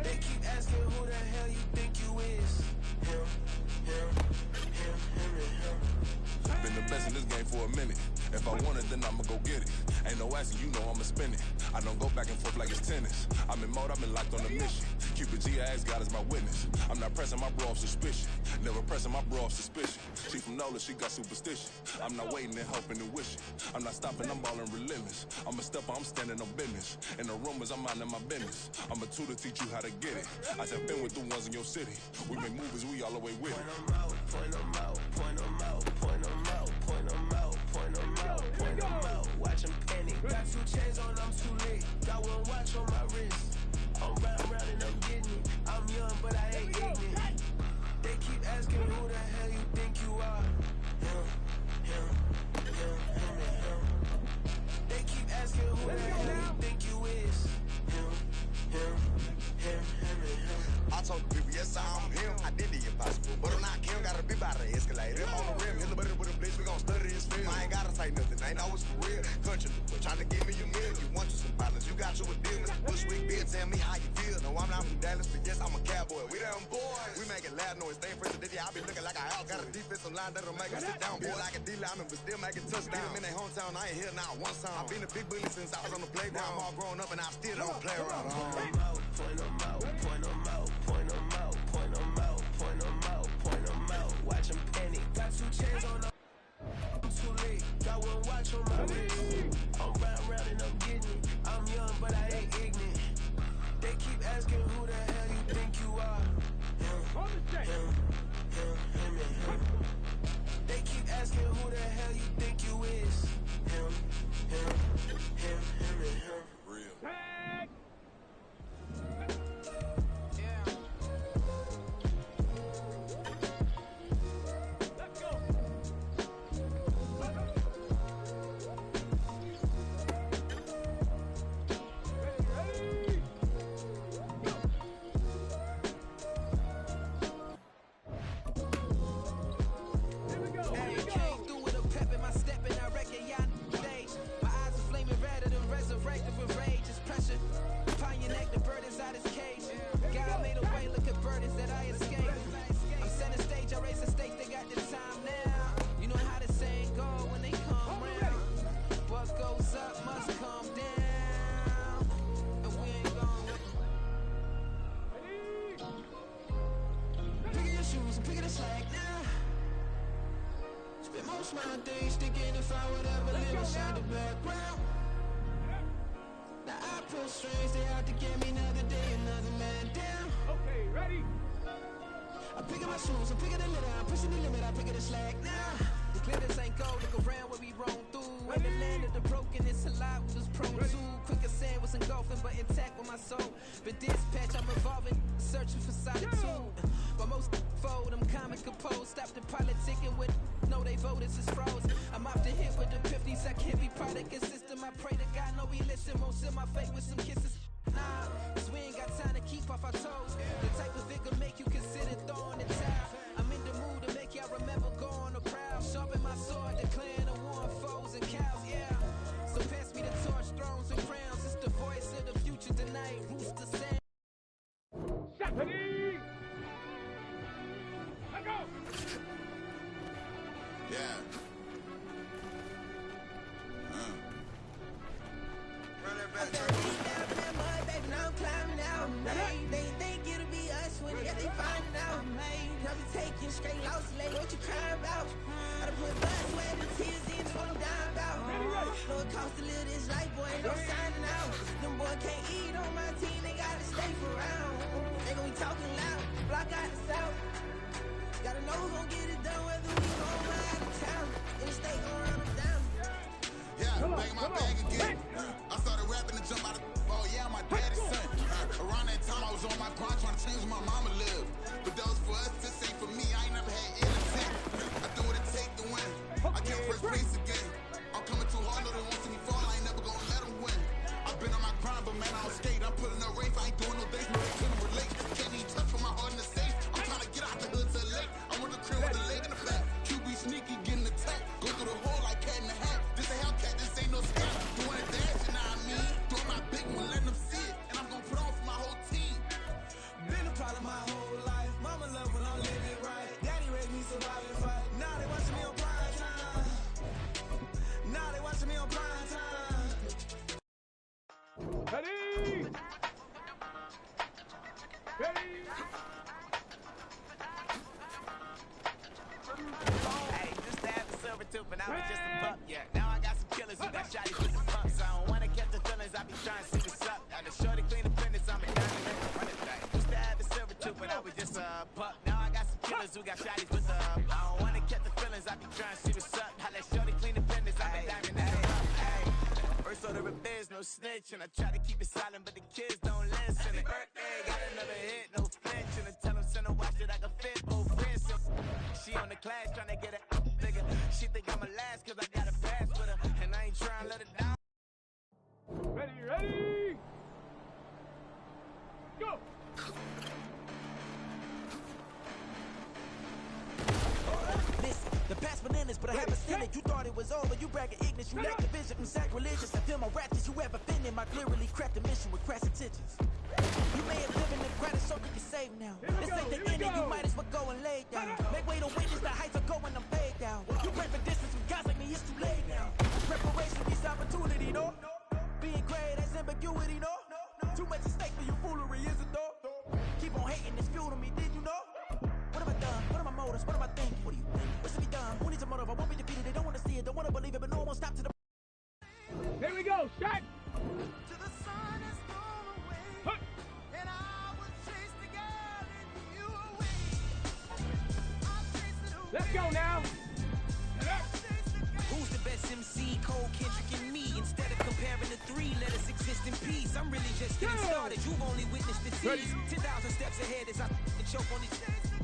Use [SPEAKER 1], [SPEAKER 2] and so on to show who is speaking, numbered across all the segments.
[SPEAKER 1] They keep asking who the hell you think you is. Him, and him.
[SPEAKER 2] Been the best in this game for a minute. If I want it, then I'ma go get it. Ain't no asking, you know I'ma spin it. I don't go back and forth like it's tennis. I'm in mode, I've been locked on a mission. Cupid G, I ask God as my witness. I'm not pressing my bro off suspicion. Never pressing my bro off suspicion. She from Nola, she got superstition. I'm not waiting and hoping and wishing. I'm not stopping, I'm balling relentless. I'm a stepper, I'm standing on business. In the rumors, I'm minding my business. I'm a tutor, teach you how to get it. I have been with the ones in your city. We make movies, we all the way with it.
[SPEAKER 1] Point them out, point them out, point them out, point them out, point them out, point them out, point them out. Watch them panic. Got 2 chains on, I'm too late. Got 1 watch on my wrist. I'm round and I'm getting it. I'm young, but I ain't ignorant. They keep asking who the hell you think you are. Him, and him. They keep asking who the hell you think you is. Him, and him.
[SPEAKER 3] I told the people, yes, I'm him. I did the impossible, but I'm not Kim. Gotta be by the escalator. I'm on the rim, hit the better with a blitz. We gon' study this film. I ain't gotta say nothing, ain't know it's for real. Country, but trying to give me a meal. You want you some violence, you got you a deal. Mr. Bushwick Bill, tell me how you feel. No, I'm not from Dallas, but yes, I'm a cowboy. We them boys. We making loud noise, stay fresh. I be looking like a house. Got a defensive line that'll make us sit down. Feel like a D-lineman, but still making touchdowns. In their hometown, I ain't here now one song. I've been a big bully since I was on the playground. I'm all grown up and I still don't play around.
[SPEAKER 1] Point them out, point them out, point them out, point them out, point them out, point them out, point them out. Watch them panic. Got 2 chains on, I'm too late. Got 1 watch on my wrist. I'm round and I'm getting it. I'm young, but I ain't ignorant. They keep asking who the hell you think you are. Him, and him. They keep asking who the hell you think you is. Him, and him.
[SPEAKER 2] Real.
[SPEAKER 1] My days thinking if I would ever live inside the background. Now I pull strings, they out to get me another day, another man down.
[SPEAKER 4] Okay, ready?
[SPEAKER 1] I'm picking my shoes, I'm picking the litter, I'm pushing the limit, I'm picking the slack now. The glitters ain't gold, look around where we roam through. In the land of the broken, it's a lot we was prone to. Quicker sand was engulfing, but intact with my soul. But dispatch, I'm evolving, searching for solitude. But most fold, I'm calm and composed. Stop the politicking with no, they voters is froze. I'm off the hit with the 50s, I can't be product and system. I pray to God, no, we listen, won't seal my fate with some kisses. Nah, cause we ain't got time to keep off our toes. The type of vigor make you consider throwing the towel. I'm in the mood to make y'all remember going to crowd. Sharpen my sword, declaring the war on foes and cows, yeah. So pass me the torch, thrones and crowns. It's the voice of the future tonight. Rooster sound.
[SPEAKER 4] Stephanie! Let go!
[SPEAKER 2] Yeah.
[SPEAKER 3] Run that back,
[SPEAKER 1] I'm climbing out, man. They think it'll be us when they finding out, man. I'll be taking straight loss, late. What you crying about? I done put blood, sweat, and tears in what I'm dying about. Know it costs to live this life, boy, ain't no signing out. Them boy can't eat on my team, they gotta stay for round. They gon' be talking loud, block out the south. Gotta know who gon' get it done, whether we home or out of town. In the state, gon' run them down.
[SPEAKER 2] Yeah, back my bag again. I started rapping to jump out of oh yeah, my daddy's son. Around that time I was on my grind trying to change where my mama lived. But that was for us, this ain't for me. I ain't never had anything. I do what it take to win. I get first place again. I'm coming too hard, no they won't see me fall. I ain't never gonna let them win. I've been on my grind, but man, I don't skate. I'm putting up race, I ain't doing no days, but they couldn't relate. Can't even touch for my heart in the safe. I'm trying to get out the hood to the lake. I'm with the crib with the leg in the back. QB sneaky, getting attacked. Go through the hole like cat in the hat. This a Hellcat, this ain't no scam. Doing a dash, you know what I mean? Doing my big one, letting them see it. And I'm gonna put on for my whole team.
[SPEAKER 1] Hey, just to have a silver tooth and I was just a pup, yeah. Now I got some killers who got shotties with the pumps. I don't wanna catch the feelings, I be trying to see what's up. Now the shorty clean the finish, I'm a diamond in the front of that. Used to have a silver tooth but I was just a pup. Now I got some killers who got shotties with the I don't wanna catch the feelings, I be trying to see what's up. How that shorty clean the finish, I'm a diamond in the front. First order of biz, no snitching. I try to keep it silent, but the kids don't listen. Birthday, got another hit, no flinching. And tell them send a watch that I can fit both wrists. She on the class trying to get it bigger. She think I'm a last cause I got a pass with her. And I ain't trying to let it down.
[SPEAKER 4] Ready? Go!
[SPEAKER 1] Listen, the past bananas, but I haven't seen it. You thought it was over, you bragging ignorance. You lack the vision from sacrilegious. I feel my ratchets, you ever offended my clearly crafted mission with crass intentions. You may have lived in the credit so you can save now. This ain't the ending, you might as well go and lay down. Make way to witness the heights are going, I'm paid down. You pray for distance with guys like me, it's too late now. Preparation is opportunity, no? Being great, that's ambiguity, no? Too much at stake for you foolery, is it though? Keep on hating, it's fuel to me, did you know? What have I done? What are my motives? What am I thinking? What do you think? What should be done? Who needs a motive? I won't be defeated, they don't want to see it, don't want to believe it, but no one won't stop to the...
[SPEAKER 4] Here we go, shot!
[SPEAKER 2] To the sun has gone away, and I will chase the girl and you away. I'll chase it away.
[SPEAKER 4] Let's go now!
[SPEAKER 1] Who's the best MC? Cole, Kendrick, and me. Instead of comparing the three, let us exist in peace. I'm really just getting started. You've only witnessed the tease. 10,000 steps ahead as I choke on these.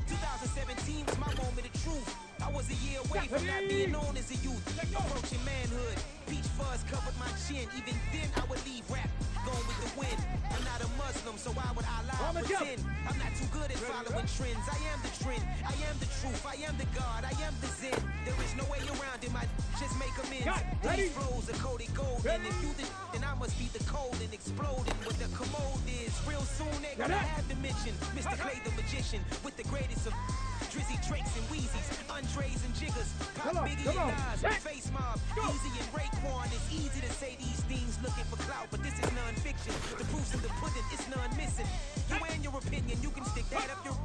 [SPEAKER 1] 2017 was my moment of truth. I was a year away from not being known as a youth. Approaching manhood. Peach fuzz covered my chin. Even then, I would leave rap going with the wind. I'm not a Muslim, so why would I lie or pretend? I'm not too good at following trends. I am the trend. I am the truth. I am the God. I am the Zen. There is no way around it. Just make amends. These flows are coated gold. And if you then I must be the cold and exploding. What the commode is. Real soon they're gonna have to mention Mr. Clay the magician with the greatest of Drizzy, Drakes, and Wheezies, Andres and Jiggers, Pop, Biggie, and Nas, Face Mob, Easy and Raekwon. It's easy to say these things looking for clout, but this is non-fiction. The proof's in the pudding, it's none missing. You and your opinion, you can stick that up your...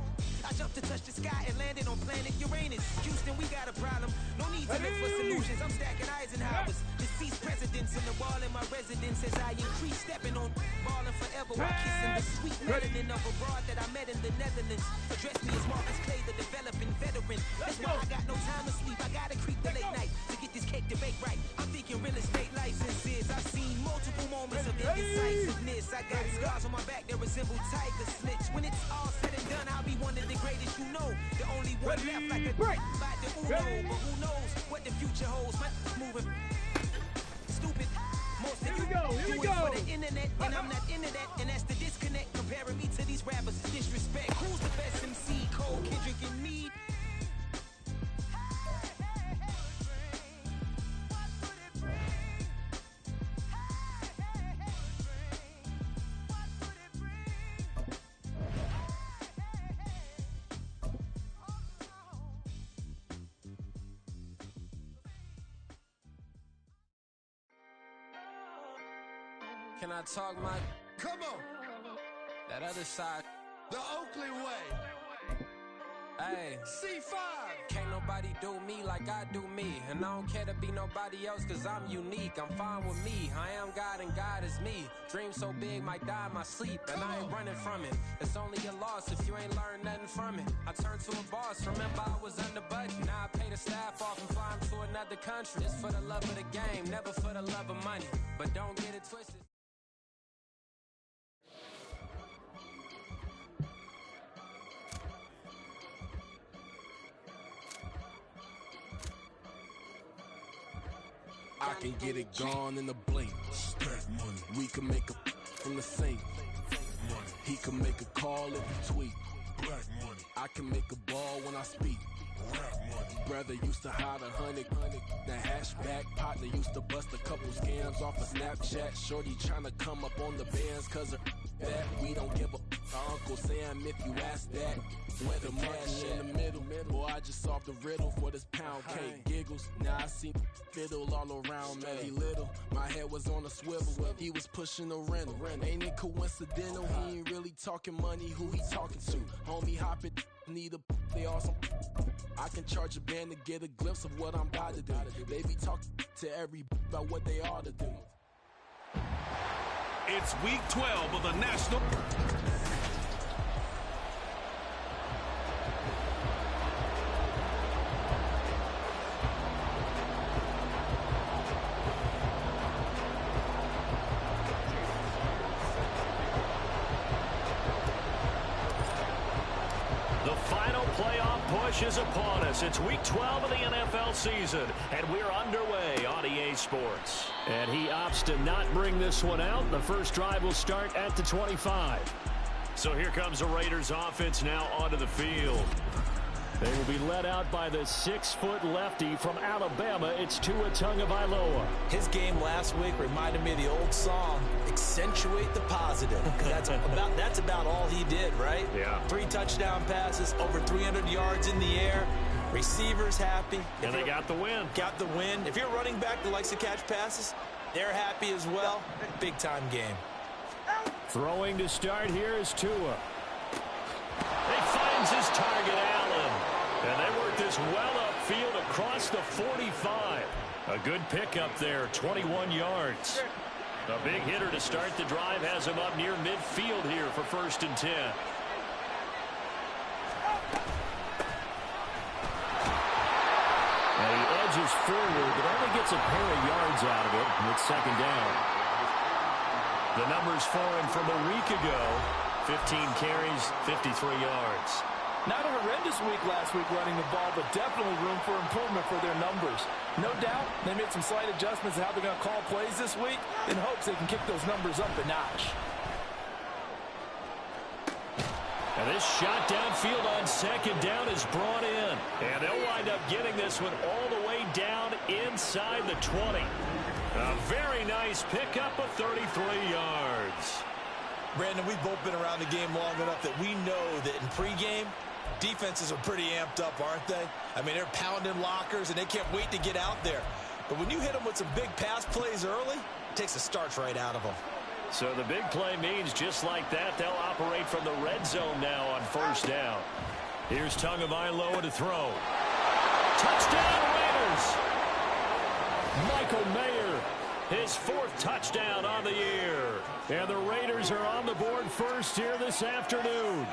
[SPEAKER 1] I jumped to touch the sky and landed on planet Uranus. Houston, we got a problem. No need to look for solutions. I'm stacking Eisenhowers. Deceased presidents in the wall in my residence as I increase stepping on balling forever while kissing the sweet melanin of a broad that I met in the Netherlands. Address me as Marcus Clay, the developing veteran. That's why I got no time to sleep. I gotta creep the late night to get this cake to bake right. I'm thinking real estate licenses. I've seen multiple moments of indecisiveness. I got scars on my back that resemble tiger slits. When it's all said and done, I'll be one of the greatest you know. The only one left like a by the Uno. But who knows what the future holds? My moving stupid. Most of you do it for the internet, and I'm not into that. And that's the disconnect. Comparing me to these rappers is disrespect. Who's the best MC? Cole, Kendrick, and me.
[SPEAKER 5] Can I talk my...
[SPEAKER 2] Come on,
[SPEAKER 5] That other side...
[SPEAKER 2] the Oakley way.
[SPEAKER 5] Hey,
[SPEAKER 2] C5.
[SPEAKER 5] can't nobody do me like I do me. And I don't care to be nobody else cause I'm unique. I'm fine with me, I am God and God is me. Dreams so big might die in my sleep. And I ain't running from it. It's only a loss if you ain't learned nothing from it. I turned to a boss, remember I was under budget. Now I pay the staff off and fly 'em to another country. It's for the love of the game, never for the love of money. But don't get it twisted.
[SPEAKER 6] I can get it gone in a blink. Stack money. We can make a from the sink. Money. He can make a call if he tweet. Black money. I can make a ball when I speak. Rap money. Brother used to hide 100. The hashback partner used to bust a couple scams off of Snapchat. Shorty tryna come up on the bands cause of that. We don't give a Uncle Sam if you ask that. With the monkey in the middle. Boy, I just solved the riddle for this pound cake. Giggles, now I see fiddle all around me. He little, my head was on a swivel. He was pushing the rental. Ain't it coincidental? He ain't really talking money, who he talking to? Homie hopping, need a they awesome. I can charge a band to get a glimpse of what I'm about to do. They be talking to every about what they ought to do.
[SPEAKER 7] It's week 12 of the National.
[SPEAKER 8] Is upon us. It's week 12 of the NFL season, and we're underway on EA Sports. And he opts to not bring this one out. The first drive will start at the 25. So here comes the Raiders offense now onto the field. They will be led out by the 6-foot lefty from Alabama. It's Tua Tagovailoa.
[SPEAKER 9] His game last week reminded me of the old song, Accentuate the Positive. That's about all he did, right?
[SPEAKER 8] Yeah.
[SPEAKER 9] 3 touchdown passes, over 300 yards in the air. Receivers happy.
[SPEAKER 8] And they got the win.
[SPEAKER 9] Got the win. If you're a running back that likes to catch passes, they're happy as well. Big-time game.
[SPEAKER 8] Throwing to start here is Tua. He finds his target, Allen. And they work this well upfield across the 45. A good pickup there, 21 yards. A big hitter to start the drive has him up near midfield here for 1st and 10. And he edges forward, but only gets a pair of yards out of it with 2nd down. The numbers for him from a week ago, 15 carries, 53 yards.
[SPEAKER 10] Not a horrendous week last week running the ball, but definitely room for improvement for their numbers. No doubt they made some slight adjustments to how they're going to call plays this week in hopes they can kick those numbers up a notch.
[SPEAKER 8] And this shot downfield on 2nd down is brought in. And they'll wind up getting this one all the way down inside the 20. A very nice pickup of 33 yards.
[SPEAKER 9] Brandon, we've both been around the game long enough that we know that in pregame, defenses are pretty amped up, aren't they? I mean, they're pounding lockers, and they can't wait to get out there. But when you hit them with some big pass plays early, it takes the starch right out of them.
[SPEAKER 8] So the big play means just like that, they'll operate from the red zone now on 1st down. Here's Tagovailoa to throw. Touchdown, Raiders! Michael Mayer, his 4th touchdown on the year. And the Raiders are on the board first here this afternoon.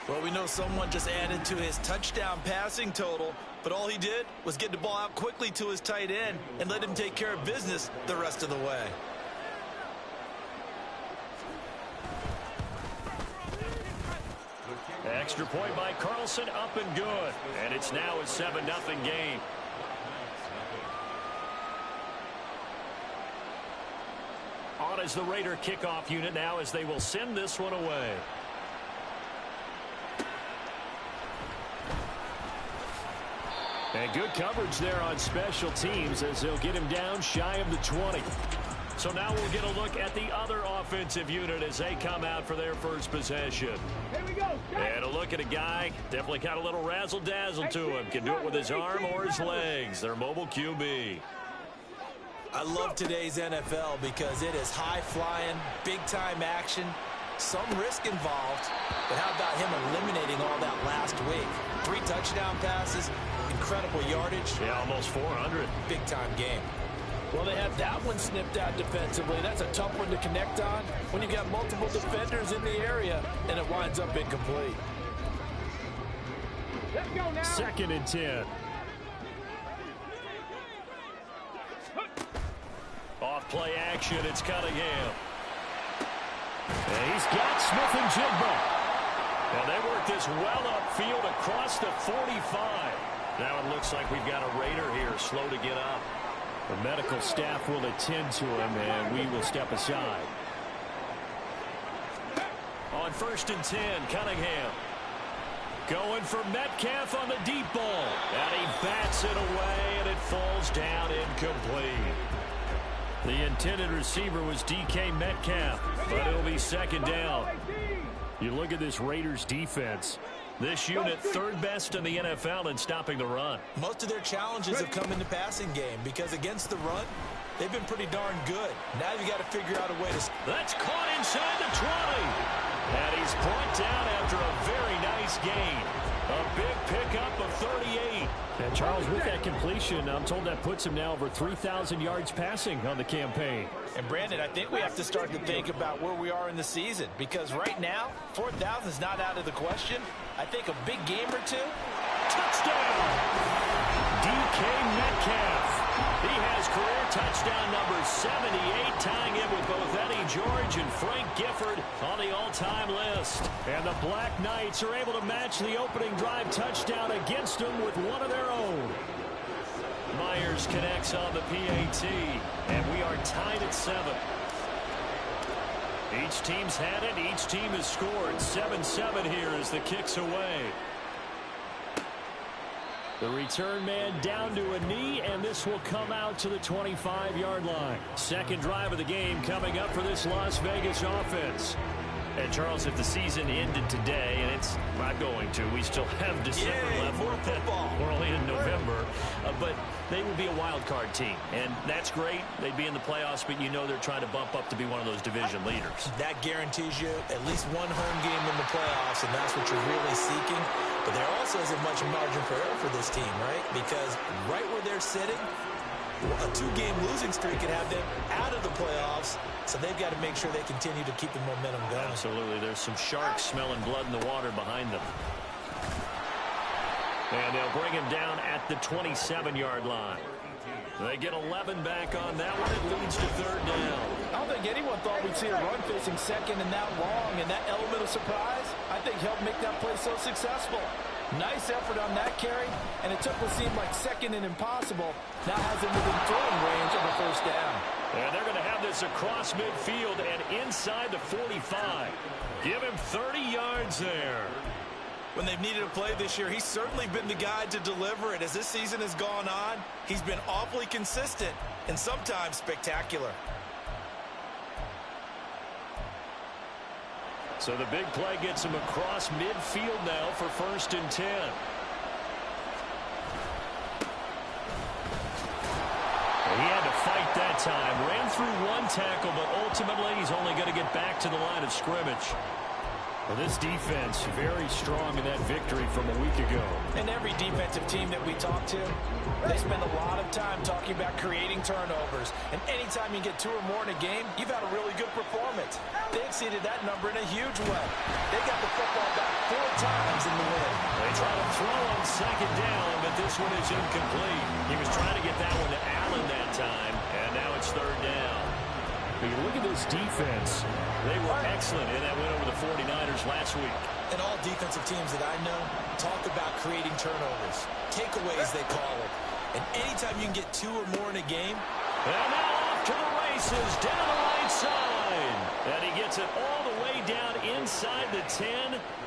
[SPEAKER 9] Well, we know someone just added to his touchdown passing total, but all he did was get the ball out quickly to his tight end and let him take care of business the rest of the way.
[SPEAKER 8] Extra point by Carlson, up and good. And it's now a 7-0 game. On as the Raider kickoff unit now as they will send this one away. And good coverage there on special teams as they'll get him down shy of the 20. So now we'll get a look at the other offensive unit as they come out for their first possession.
[SPEAKER 4] Here we go.
[SPEAKER 8] And a look at a guy, definitely got a little razzle-dazzle to him. Can do it with his arm or his legs. Their mobile QB.
[SPEAKER 9] I love today's NFL because it is high-flying, big-time action, some risk involved. But how about him eliminating all that last week? 3 touchdown passes, incredible yardage.
[SPEAKER 8] Yeah, almost 400.
[SPEAKER 9] Big-time game.
[SPEAKER 10] Well, they have that one snipped out defensively. That's a tough one to connect on when you got multiple defenders in the area, and it winds up incomplete.
[SPEAKER 4] Let's go now.
[SPEAKER 8] 2nd and 10. Off play action, it's Cunningham. And he's got Smith-Njigba. And they work this well upfield across the 45. Now it looks like we've got a Raider here, slow to get up. The medical staff will attend to him, and we will step aside. On 1st and 10, Cunningham. Going for Metcalf on the deep ball. And he bats it away, and it falls down incomplete. The intended receiver was DK Metcalf, but it'll be 2nd down. You look at this Raiders defense. This unit third best in the NFL in stopping the run.
[SPEAKER 9] Most of their challenges have come in the passing game because against the run, they've been pretty darn good. Now you got to figure out a way to...
[SPEAKER 8] That's caught inside the 20. And he's brought down after a very nice gain. A big pickup of 38.
[SPEAKER 11] And Charles, with that completion, I'm told that puts him now over 3,000 yards passing on the campaign.
[SPEAKER 10] And Brandon, I think we have to start to think about where we are in the season, because right now, 4,000 is not out of the question. I think a big game or two.
[SPEAKER 8] Touchdown! DK Metcalf. He has career touchdown number 78, tying it with both Eddie George and Frank Gifford on the all-time list. And the Black Knights are able to match the opening drive touchdown against them with one of their own. Myers connects on the PAT, and we are tied at 7. Each team's had it. Each team has scored. 7-7 here as the kick's away.
[SPEAKER 11] The return man down to a knee, and this will come out to the 25-yard line. Second drive of the game coming up for this Las Vegas offense.
[SPEAKER 8] And, Charles, if the season ended today, and it's not going to, we still have December left.
[SPEAKER 9] More football.
[SPEAKER 8] We're only in November. But they would be a wild card team, and that's great. They'd be in the playoffs, but you know they're trying to bump up to be one of those division leaders.
[SPEAKER 9] That guarantees you at least one home game in the playoffs, and that's what you're really seeking. But there also isn't much margin for error for this team, right? Because right where they're sitting, a 2-game losing streak could have them out of the playoffs, so they've got to make sure they continue to keep the momentum going.
[SPEAKER 8] Absolutely. There's some sharks smelling blood in the water behind them. And they'll bring him down at the 27-yard line. They get 11 back on that one. It leads to third down.
[SPEAKER 10] I don't think anyone thought we'd see a run facing second and that long, and that element of surprise, I think, helped make that play so successful. Nice effort on that carry, and it took what seemed like second and impossible. Now has him within throwing range of a first down.
[SPEAKER 8] And they're going to have this across midfield and inside the 45. Give him 30 yards there.
[SPEAKER 9] When they've needed a play this year, he's certainly been the guy to deliver it. As this season has gone on, he's been awfully consistent and sometimes spectacular.
[SPEAKER 8] So the big play gets him across midfield now for 1st and 10. He had to fight that time. Ran through one tackle, but ultimately he's only going to get back to the line of scrimmage.
[SPEAKER 11] Well, this defense very strong in that victory from a week ago.
[SPEAKER 10] And every defensive team that we talk to, they spend a lot of time talking about creating turnovers. And anytime you get 2 or more in a game, you've had a really good performance. They exceeded that number in a huge way. They got the football back 4 times in the win.
[SPEAKER 8] They try to throw on second down, but this one is incomplete. He was trying to get that one to Allen that time, and now it's third down.
[SPEAKER 11] But you look at this defense.
[SPEAKER 8] They were excellent in that win over the 49ers last week.
[SPEAKER 9] And all defensive teams that I know talk about creating turnovers. Takeaways, they call it. And anytime you can get 2 or more in a game.
[SPEAKER 8] And now off to the races, down the right side. And he gets it all the way down inside the 10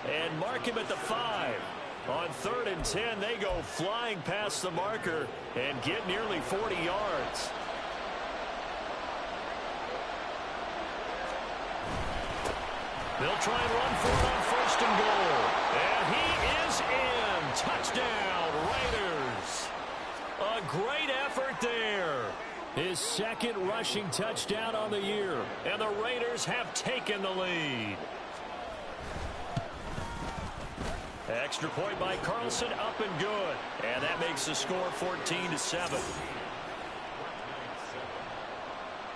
[SPEAKER 8] and mark him at the 5. On 3rd and 10, they go flying past the marker and get nearly 40 yards. They'll try and run for it on 1st and goal. And he is in. Touchdown, Raiders. A great effort there.
[SPEAKER 11] His 2nd rushing touchdown on the year.
[SPEAKER 8] And the Raiders have taken the lead. Extra point by Carlson, up and good. And that makes the score 14-7.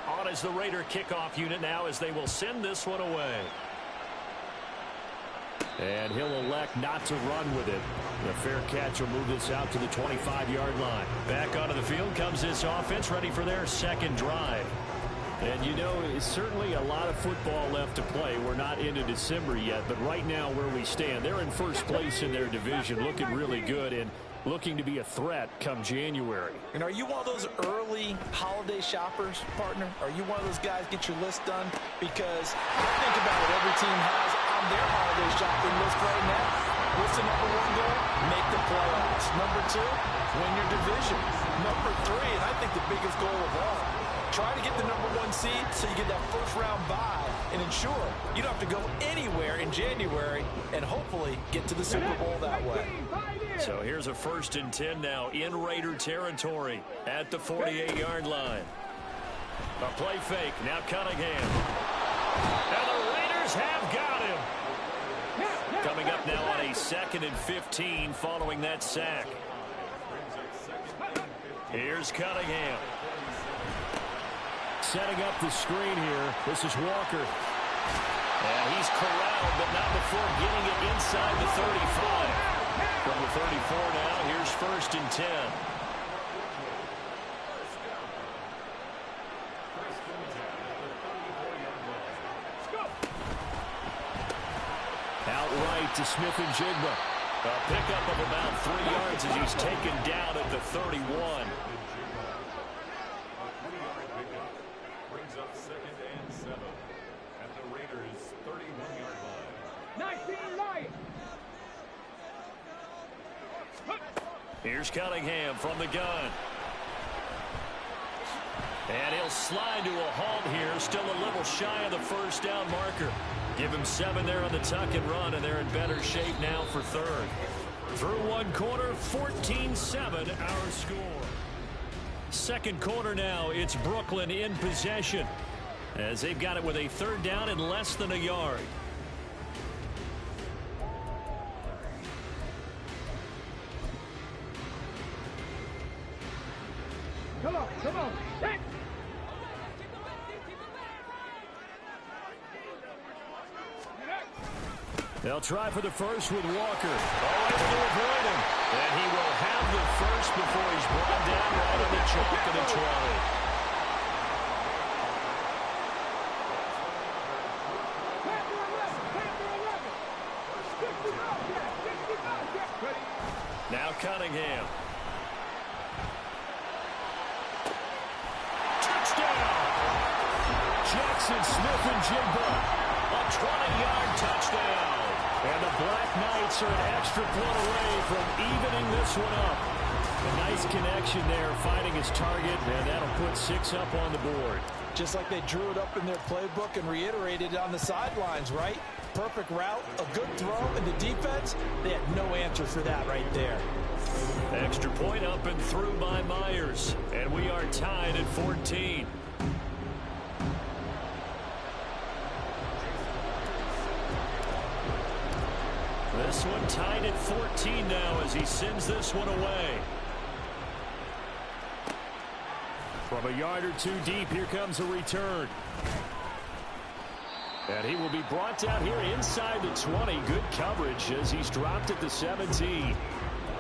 [SPEAKER 8] On is the Raider kickoff unit now as they will send this one away.
[SPEAKER 11] And he'll elect not to run with it. The fair catch will move this out to the 25-yard line.
[SPEAKER 8] Back onto the field comes this offense, ready for their 2nd drive.
[SPEAKER 11] And, you know, it's certainly a lot of football left to play. We're not into December yet, but right now where we stand, they're in 1st place in their division, looking really good and looking to be a threat come January.
[SPEAKER 10] And are you one of those early holiday shoppers, partner? Are you one of those guys get your list done? Because I think about what every team has on their holiday shopping list right now. What's the number 1 goal? Make the playoffs. Number 2, win your division. Number 3, and I think the biggest goal of all, Try to get the #1 seed so you get that first-round bye and ensure you don't have to go anywhere in January and hopefully get to the Super Bowl that way.
[SPEAKER 8] So here's a 1st and 10 now in Raider territory at the 48-yard line. A play fake. Now Cunningham. And the Raiders have got him. Coming up now on a 2nd and 15 following that sack. Here's Cunningham. Setting up the screen here. This is Walker. And he's corralled, but not before getting it inside the 35. From the 34 now, here's 1st and 10. Outright to Smith-Njigba. A pickup of about 3 yards as he's taken down at the 31.
[SPEAKER 12] Brings up 2nd and 7 at the Raiders' 31-yard line.
[SPEAKER 4] 19 Lions.
[SPEAKER 8] Here's Cunningham from the gun. And he'll slide to a halt here. Still a little shy of the first down marker. Give him 7 there on the tuck and run, and they're in better shape now for 3rd. Through 1 quarter, 14-7 our score. 2nd quarter now, it's Brooklyn in possession as they've got it with a 3rd down and less than a yard.
[SPEAKER 4] Come on, come on. Hey.
[SPEAKER 8] They'll try for the first with Walker. Able to avoid him. And he will have the first before he's brought down right on the chalk of the 20. Now Cunningham. Touchdown! Jackson Smith-Njigba. A 20-yard touchdown. And the Black Knights are an extra point away from evening this one up. A nice connection there, finding his target, and that'll put 6 up on the board.
[SPEAKER 10] Just like they drew it up in their playbook and reiterated it on the sidelines, right? Perfect route, a good throw, and the defense, they had no answer for that right there.
[SPEAKER 8] Extra point up and through by Myers. And we are tied at 14. This one tied at 14 now as he sends this one away. From a yard or 2 deep, here comes a return. And he will be brought down here inside the 20. Good coverage as he's dropped at the 17.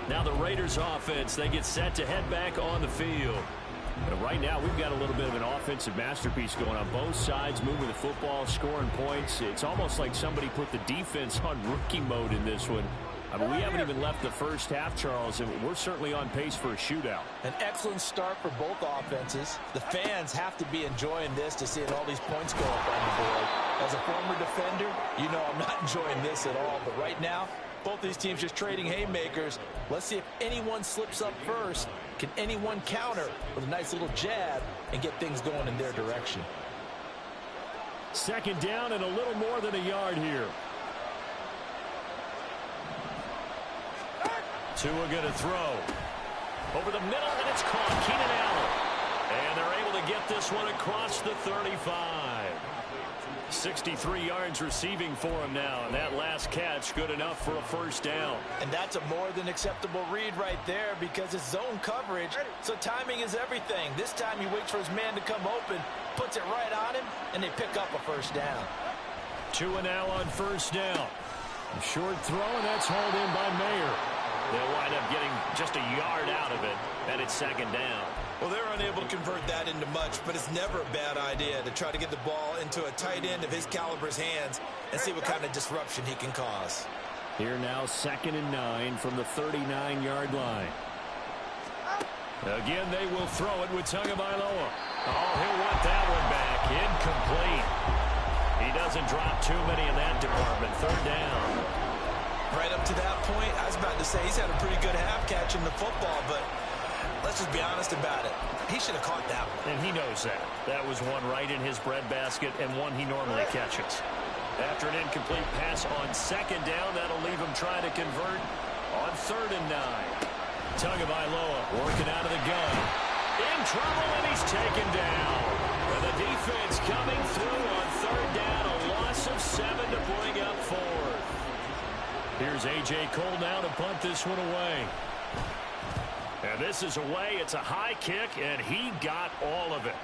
[SPEAKER 8] Now the Raiders offense, they get set to head back on the field. But right now we've got a little bit of an offensive masterpiece going on both sides, moving the football, scoring points. It's almost like somebody put the defense on rookie mode in this one. I mean, we haven't even left the first half, Charles, and we're certainly on pace for a shootout.
[SPEAKER 10] An excellent start for both offenses. The fans have to be enjoying this to see all these points go up on the board. As a former defender, you know I'm not enjoying this at all. But right now, both these teams just trading haymakers. Let's see if anyone slips up first. Can anyone counter with a nice little jab and get things going in their direction?
[SPEAKER 8] 2nd down and a little more than a yard here. Tua going to throw. Over the middle, and it's caught. Keenan Allen. And they're able to get this one across the 35. 63 yards receiving for him now, and that last catch good enough for a first down.
[SPEAKER 10] And that's a more than acceptable read right there because it's zone coverage, so timing is everything. This time he waits for his man to come open, puts it right on him, and they pick up a first down.
[SPEAKER 8] Tua now on first down. A short throw, and that's hauled in by Mayer. They'll wind up getting just a yard out of it, and it's 2nd down.
[SPEAKER 9] Well, they're unable to convert that into much, but it's never a bad idea to try to get the ball into a tight end of his caliber's hands and see what kind of disruption he can cause.
[SPEAKER 8] Here now 2nd and 9 from the 39-yard line. Again, they will throw it with Tagovailoa. Oh, he'll want that one back. Incomplete. He doesn't drop too many in that department. 3rd down.
[SPEAKER 9] Right up to that point, I was about to say he's had a pretty good half catch in the football, but let's just be honest about it. He should have caught that one.
[SPEAKER 8] And he knows that. That was one right in his breadbasket and one he normally catches. After an incomplete pass on second down, that'll leave him trying to convert on 3rd and 9. Tagovailoa working out of the gun. In trouble, and he's taken down. And the defense coming through on 3rd down. A loss of 7 to bring up 4th. Here's A.J. Cole now to punt this one away. And this is away. It's a high kick, and he got all of it.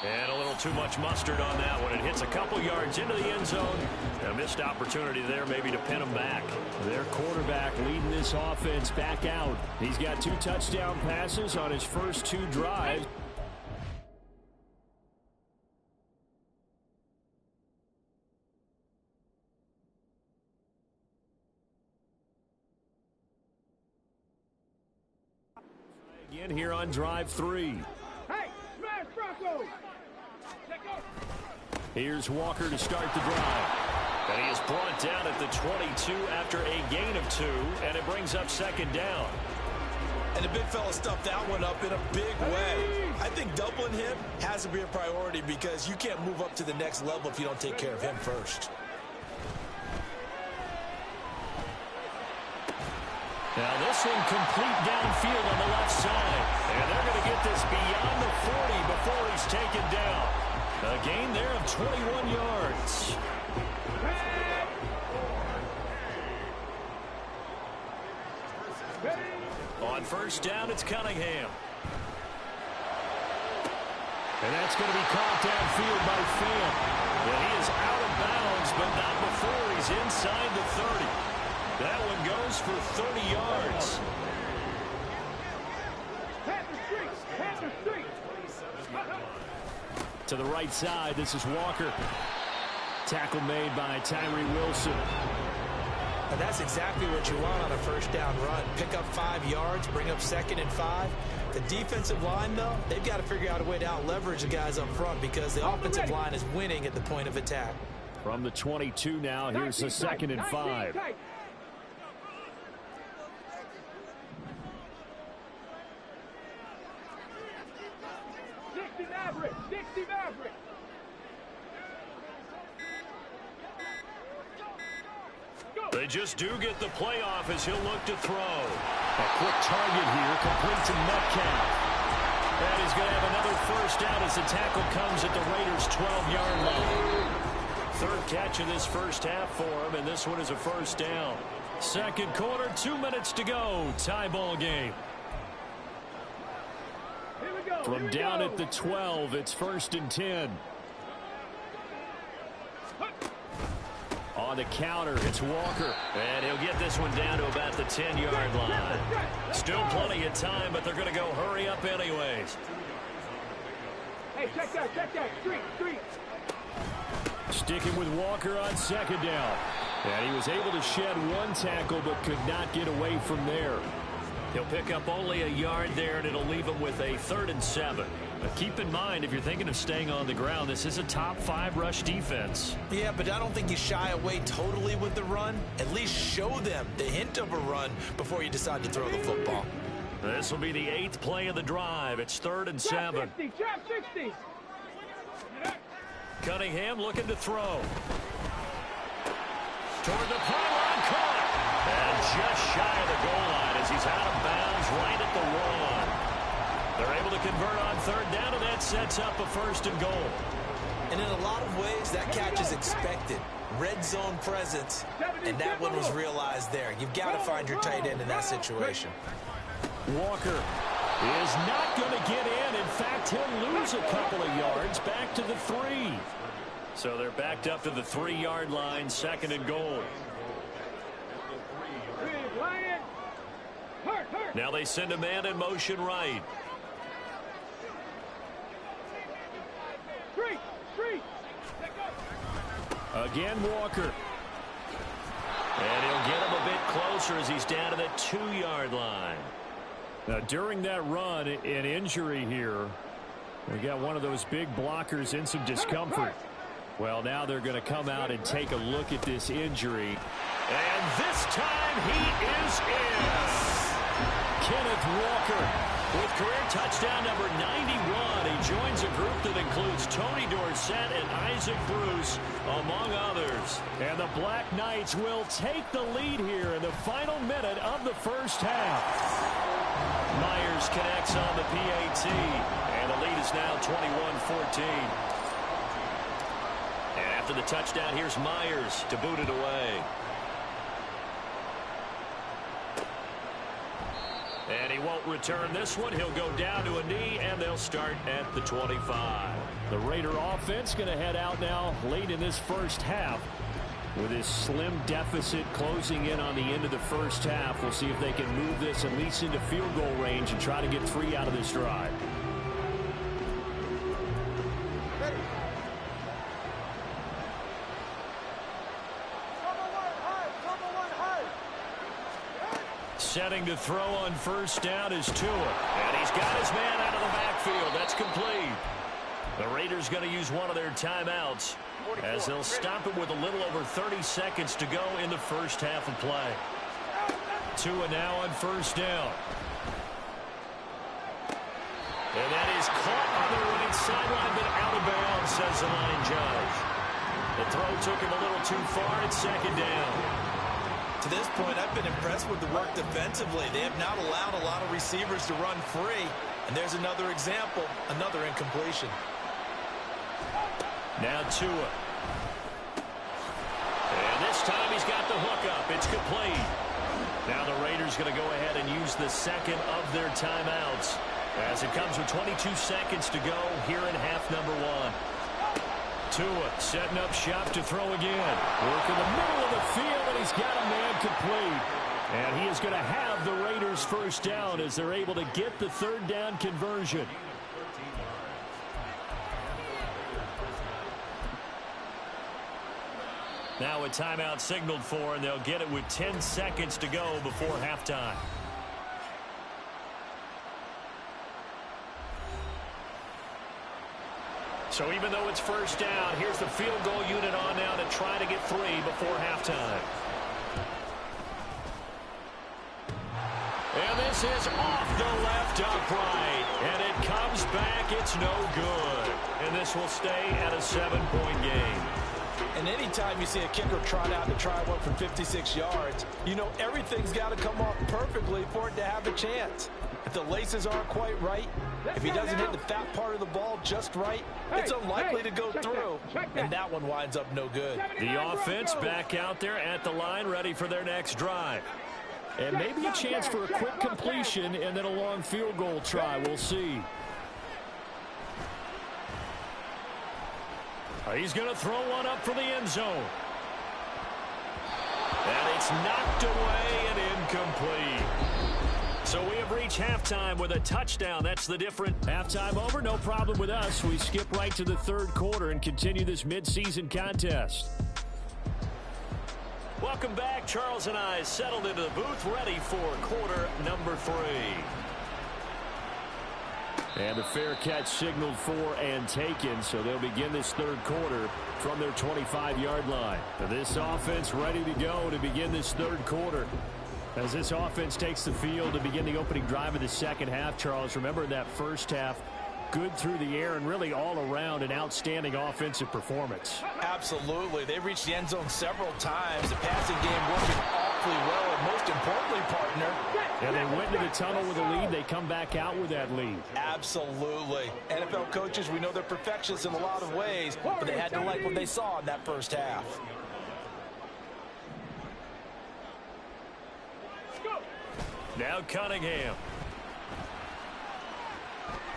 [SPEAKER 8] And a little too much mustard on that one. It hits a couple yards into the end zone. And a missed opportunity there maybe to pin him back.
[SPEAKER 11] Their quarterback leading this offense back out. He's got 2 touchdown passes on his first 2 drives. Again here on drive 3.
[SPEAKER 4] Hey, smash Broncos!
[SPEAKER 11] Here's Walker to start the drive.
[SPEAKER 8] And he is brought down at the 22 after a gain of 2, and it brings up 2nd down.
[SPEAKER 9] And the big fella stuffed that one up in a big way. I think doubling him has to be a priority because you can't move up to the next level if you don't take care of him first.
[SPEAKER 8] Now this one complete downfield on the left side. And they're going to get this beyond the 40 before he's taken down. A gain there of 21 yards. On 1st down, it's Cunningham.
[SPEAKER 11] And that's going to be caught downfield by Pham.
[SPEAKER 8] And he is out of bounds, but not before he's inside the 30. That one goes for 30 yards.
[SPEAKER 11] To the right side, this is Walker. Tackle made by Tyree Wilson.
[SPEAKER 10] And that's exactly what you want on a 1st down run. Pick up 5 yards, bring up 2nd and 5. The defensive line, though, they've got to figure out a way to out-leverage the guys up front because the offensive line is winning at the point of attack.
[SPEAKER 11] From the 22 now, here's the 2nd and 5.
[SPEAKER 4] 60 Maverick.
[SPEAKER 8] They just do get the playoff as he'll look to throw. A quick target here, complete to Metcalf. And he's going to have another 1st down as the tackle comes at the Raiders' 12-yard line. 3rd catch of this 1st half for him, and this one is a 1st down. 2nd quarter, 2 minutes to go. Tie ball game.
[SPEAKER 11] From down at the 12, it's 1st and 10. On the counter, it's Walker.
[SPEAKER 8] And he'll get this one down to about the 10-yard line. Still plenty of time, but they're going to go hurry up anyways.
[SPEAKER 4] Hey, check that. Street.
[SPEAKER 11] Sticking with Walker on 2nd down. And he was able to shed 1 tackle, but could not get away from there.
[SPEAKER 8] He'll pick up only a yard there, and it'll leave him with a 3rd and 7. But keep in mind, if you're thinking of staying on the ground, this is a top 5 rush defense.
[SPEAKER 10] Yeah, but I don't think you shy away totally with the run. At least show them the hint of a run before you decide to throw the football.
[SPEAKER 8] This will be the 8th play of the drive. It's 3rd and 7.
[SPEAKER 4] Trap 60.
[SPEAKER 8] Cunningham looking to throw. Toward the pylon, caught. And just shy of the goal line as he's out of bounds right at the 1. They're able to convert on 3rd down, and that sets up a 1st and goal.
[SPEAKER 10] And in a lot of ways, that catch is expected. Red zone presence, and that one was realized there. You've got to find your tight end in that situation.
[SPEAKER 11] Walker is not going to get in. In fact, he'll lose a couple of yards back to the 3.
[SPEAKER 8] So they're backed up to the 3-yard line, 2nd and goal. Now they send a man in motion right.
[SPEAKER 11] Again, Walker.
[SPEAKER 8] And he'll get him a bit closer as he's down to the 2-yard line.
[SPEAKER 11] Now, during that run, an injury here. We got one of those big blockers in some discomfort. Well, now they're going to come out and take a look at this injury.
[SPEAKER 8] And this time he is in.
[SPEAKER 11] Kenneth Walker
[SPEAKER 8] With career touchdown number 91, he joins a group that includes Tony Dorsett and Isaac Bruce, among others. And the Black Knights will take the lead here in the final minute of the first half. Myers connects on the PAT, and the lead is now 21-14. And after the touchdown, here's Myers to boot it away. And he won't return this one. He'll go down to a knee, and they'll start at the 25.
[SPEAKER 11] The Raider offense going to head out now late in this first half. With this slim deficit closing in on the end of the first half, we'll see if they can move this at least into field goal range and try to get 3 out of this drive.
[SPEAKER 8] Setting to throw on first down is Tua. And he's got his man out of the backfield. That's complete. The Raiders going to use one of their timeouts as they'll stop it with a little over 30 seconds to go in the first half of play. Tua now on first down. And that is caught on the right sideline, but out of bounds, says the line judge. The throw took him a little too far. It's second down.
[SPEAKER 10] To this point, I've been impressed with the work defensively. They have not allowed a lot of receivers to run free. And there's another example, another incompletion.
[SPEAKER 8] Now Tua. And this time he's got the hook up. It's complete. Now the Raiders going to go ahead and use the second of their timeouts as it comes with 22 seconds to go here in half number 1. Tua setting up shop to throw again. Work in the middle of the field, and he's got a man complete. And he is going to have the Raiders first down as they're able to get the third down conversion. Now a timeout signaled for, and they'll get it with 10 seconds to go before halftime. So even though it's first down, here's the field goal unit on now to try to get 3 before halftime. And this is off the left upright. And it comes back. It's no good. And this will stay at a 7-point game.
[SPEAKER 10] And anytime you see a kicker trot out to try one from 56 yards, you know everything's got to come off perfectly for it to have a chance. If the laces aren't quite right, if he doesn't hit the fat part of the ball just right, it's unlikely to go through. And that one winds up no good.
[SPEAKER 8] The offense back out there at the line, ready for their next drive.
[SPEAKER 11] And maybe a chance for a quick completion and then a long field goal try. We'll see.
[SPEAKER 8] He's going to throw one up for the end zone. And it's knocked away and incomplete. So we have reached halftime with a touchdown. That's the difference.
[SPEAKER 11] Halftime over, no problem with us. We skip right to the third quarter and continue this midseason contest.
[SPEAKER 8] Welcome back. Charles and I settled into the booth, ready for quarter number 3.
[SPEAKER 11] And the fair catch signaled for and taken, so they'll begin this third quarter from their 25-yard line. And this offense ready to go to begin this third quarter. As this offense takes the field to begin the opening drive of the second half, Charles, remember that first half, good through the air and really all around an outstanding offensive performance.
[SPEAKER 10] Absolutely. They reached the end zone several times. The passing game working awfully well, and most importantly, partner,
[SPEAKER 11] yeah, they went into the tunnel with a lead. They come back out with that lead.
[SPEAKER 10] Absolutely. NFL coaches, we know they're perfectionists in a lot of ways, but they had to like what they saw in that first half.
[SPEAKER 8] Now Cunningham.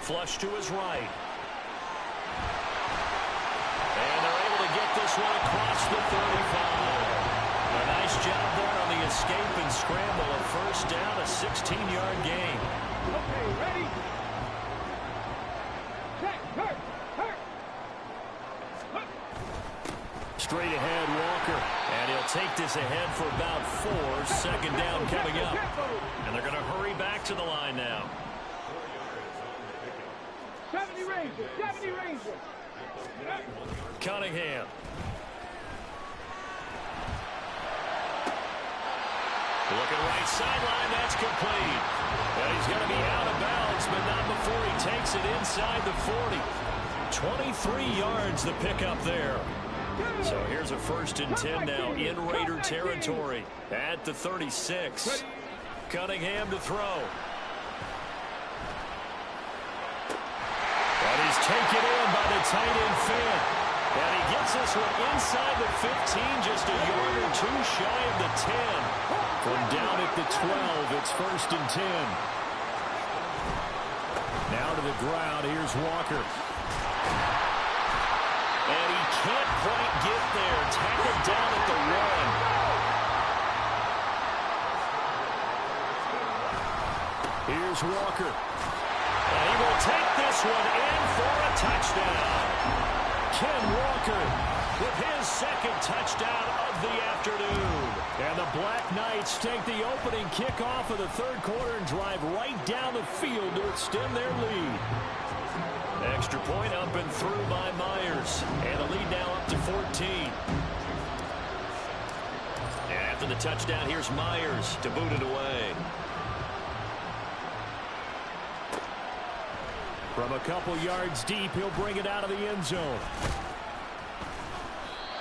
[SPEAKER 8] Flush to his right. And they're able to get this one across the 35. A nice job there on the escape and scramble. A first down, a 16-yard gain.
[SPEAKER 4] Okay, ready? Check, hurt.
[SPEAKER 8] Straight ahead, Walker. And he'll take this ahead for about 4. Second down coming up. And they're going to hurry back to the line now.
[SPEAKER 4] 70 Rangers.
[SPEAKER 8] Cunningham. Looking right sideline, that's complete. And he's going to be out of bounds, but not before he takes it inside the 40. 23 yards the pickup there. So here's a 1st and 10 now in Raider territory at the 36. Cunningham to throw. And he's taken in by the tight end Fant. And he gets this one inside the 15, just a yard or two shy of the 10. From down at the 12, it's 1st and 10. Now to the ground, here's Walker. And he can't quite get there. Tackled down at the 1. Here's Walker. And he will take this one in for a touchdown. Ken Walker with his 2nd touchdown of the afternoon. And the Black Knights take the opening kickoff of the 3rd quarter and drive right down the field to extend their lead. Extra point up and through by Myers. And a lead now up to 14. And after the touchdown, here's Myers to boot it away. From a couple yards deep, he'll bring it out of the end zone.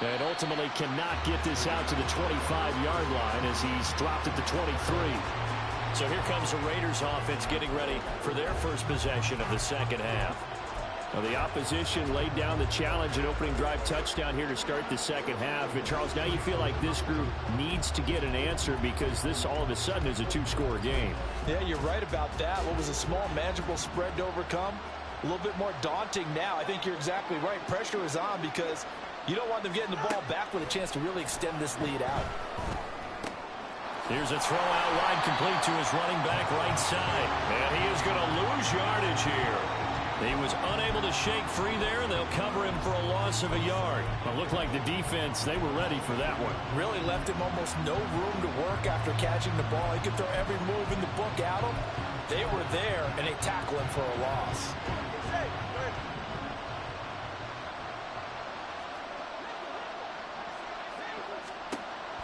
[SPEAKER 8] And ultimately cannot get this out to the 25-yard line as he's dropped at the 23. So here comes the Raiders offense getting ready for their first possession of the 2nd half. Now the opposition laid down the challenge and opening drive touchdown here to start the 2nd half. And Charles, now you feel like this group needs to get an answer because this all of a sudden is a 2-score game. Yeah, you're right about that. What was a small, manageable spread to overcome? A little bit more daunting now. I think you're exactly right. Pressure is on because you don't want them getting the ball back with a chance to really extend this lead out. Here's a throw out wide, complete to his running back right side. And he is going to lose yardage here. He was unable to shake free there. They'll cover him for a loss of a yard. It looked like the defense, they were ready for that one. Really left him almost no room to work after catching the ball. He could throw every move in the book at him. They were there, and they tackle him for a loss.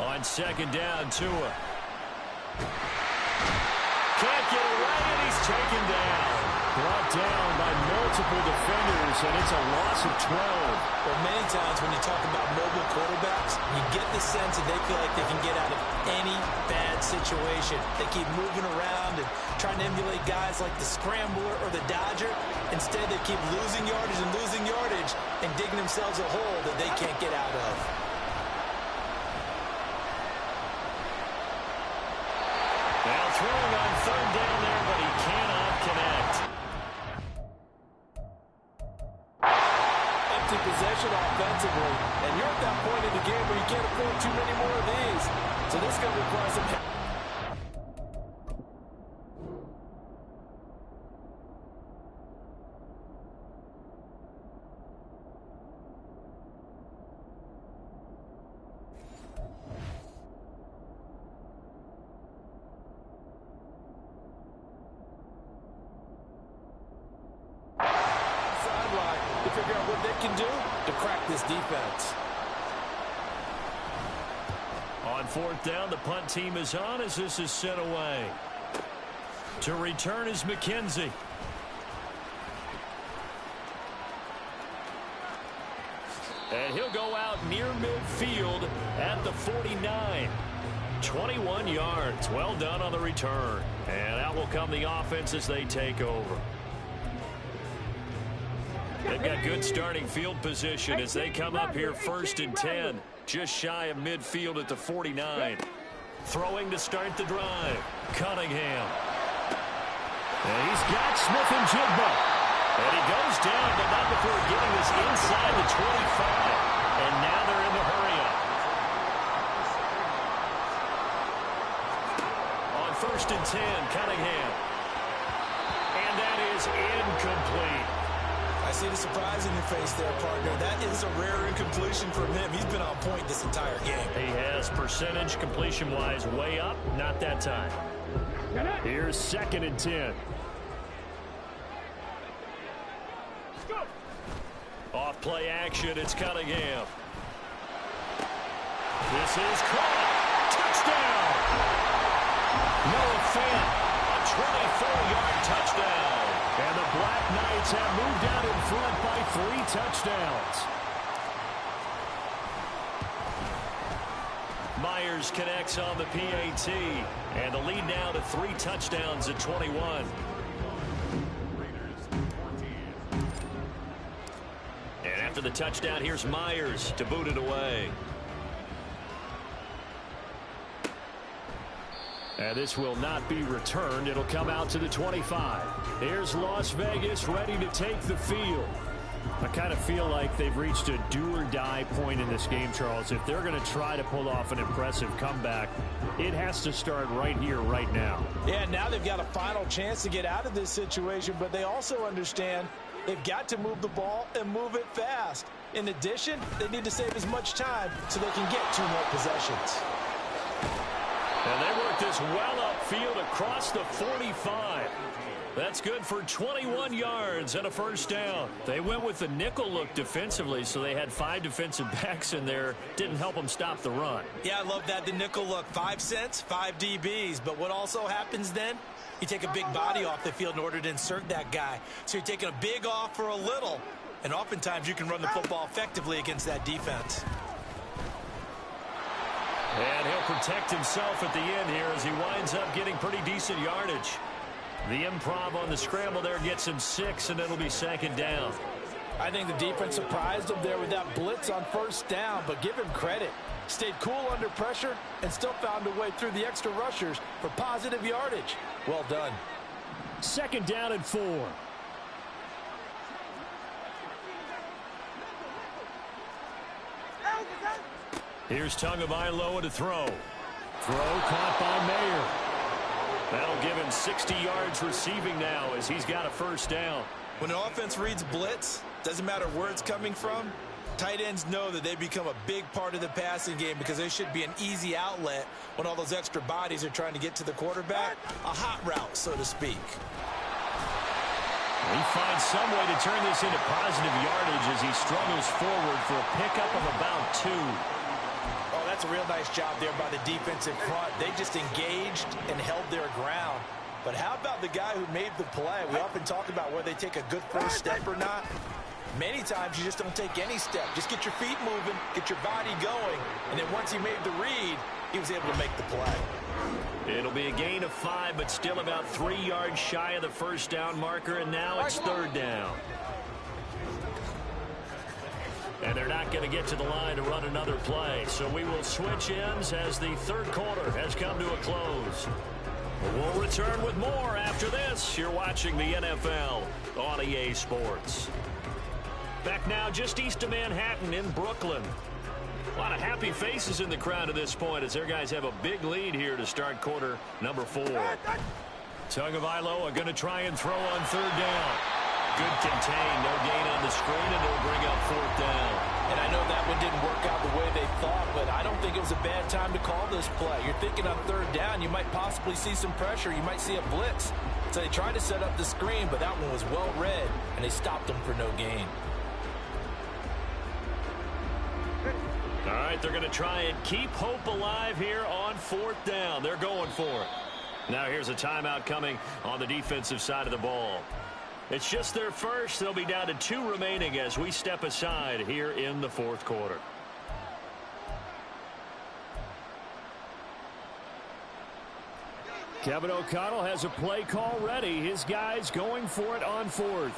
[SPEAKER 8] On 2nd down, Tua. Can't get away, and he's taken down. Brought down by multiple defenders, and it's a loss of 12. Well, many times when you talk about mobile quarterbacks, you get the sense that they feel like they can get out of any bad situation. They keep moving around and trying to emulate guys like the Scrambler or the Dodger. Instead, they keep losing yardage and digging themselves a hole that they can't get out of. Now throwing on 3rd down there, but he cannot connect. Empty possession offensively, and you're at that point in the game where you can't afford too many more of these. So this is going to require some... figure out what they can do to crack this defense. On 4th down, the punt team is on as this is sent away. To return is McKenzie. And he'll go out near midfield at the 49. 21 yards. Well done on the return. And out will come the offense as they take over. They've got good starting field position as they come up here 1st and 10. Just shy of midfield at the 49. Throwing to start the drive. Cunningham. And he's got Smith-Njigba. And he goes down, but not before getting this inside the 25. And now they're in the hurry-up. On 1st and 10, Cunningham. And that is incomplete. I see the surprise in your face there, partner. That is a rare incompletion from him. He's been on point this entire game. He has percentage completion-wise way up. Not that time. Here's 2nd and 10. Off play action, it's Cunningham. This is caught. Touchdown! Noah Fant, a 24-yard touchdown. And the Black Knights have moved out in front by 3 touchdowns. Myers connects on the PAT. And the lead now to 3 touchdowns at 21. And after the touchdown, here's Myers to boot it away. And this will not be returned. It'll come out to the 25. Here's Las Vegas ready to take the field. I kind of feel like they've reached a do-or-die point in this game, Charles. If they're going to try to pull off an impressive comeback, it has to start right here, right now.
[SPEAKER 10] Yeah, now they've got a final chance to get out of this situation, but they also understand they've got to move the ball and move it fast. In addition, they need to save as much time so they can get 2 more possessions.
[SPEAKER 8] And they work this well upfield across the 45. That's good for 21 yards and a first down. They went with the nickel look defensively, so they had 5 defensive backs in there. Didn't help them stop the run.
[SPEAKER 10] Yeah, I love that, the nickel look. 5 cents, 5 DBs. But what also happens then? You take a big body off the field in order to insert that guy. So you're taking a big off for a little. And oftentimes you can run the football effectively against that defense.
[SPEAKER 8] And he'll protect himself at the end here as he winds up getting pretty decent yardage. The improv on the scramble there gets him 6, and it'll be 2nd down.
[SPEAKER 10] I think the defense surprised him there with that blitz on first down, but give him credit. Stayed cool under pressure and still found a way through the extra rushers for positive yardage. Well done.
[SPEAKER 8] 2nd down and 4. Here's Tagovailoa to throw. Throw caught by Mayer. That'll give him 60 yards receiving now as he's got a first down.
[SPEAKER 10] When an offense reads blitz, doesn't matter where it's coming from, tight ends know that they become a big part of the passing game because they should be an easy outlet when all those extra bodies are trying to get to the quarterback. A hot route, so to speak.
[SPEAKER 8] He finds some way to turn this into positive yardage as he struggles forward for a pickup of about 2.
[SPEAKER 10] Oh, that's a real nice job there by the defensive front. They just engaged and held their ground. But how about the guy who made the play? We often talk about whether they take a good first step or not. Many times you just don't take any step. Just get your feet moving, get your body going, and then once he made the read, he was able to make the play.
[SPEAKER 8] It'll be a gain of 5, but still about 3 yards shy of the first down marker, and now it's 3rd down. And they're not going to get to the line to run another play, so we will switch ends as the 3rd quarter has come to a close. We'll return with more after this. You're watching the NFL on EA Sports. Back now just east of Manhattan in Brooklyn. A lot of happy faces in the crowd at this point as their guys have a big lead here to start quarter number 4. Tagovailoa going to try and throw on 3rd down. Good contain, no gain on the screen, and it'll bring up 4th down.
[SPEAKER 10] And I know that one didn't work out the way they thought, but I don't think it was a bad time to call this play. You're thinking on 3rd down, you might possibly see some pressure. You might see a blitz. So they tried to set up the screen, but that one was well read, and they stopped them for no gain.
[SPEAKER 8] All right, they're going to try and keep hope alive here on 4th down. They're going for it. Now here's a timeout coming on the defensive side of the ball. It's just their first. They'll be down to 2 remaining as we step aside here in the 4th quarter. Kevin O'Connell has a play call ready. His guys going for it on 4th.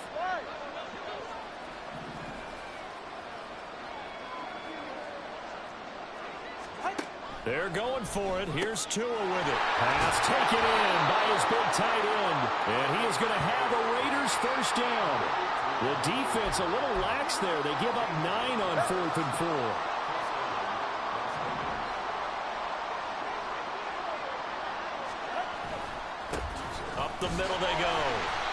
[SPEAKER 8] They're going for it. Here's Tua with it. Pass taken in by his big tight end. And he is going to have a Raiders first down. The defense a little lax there. They give up 9 on 4th and 4. Up the middle they go.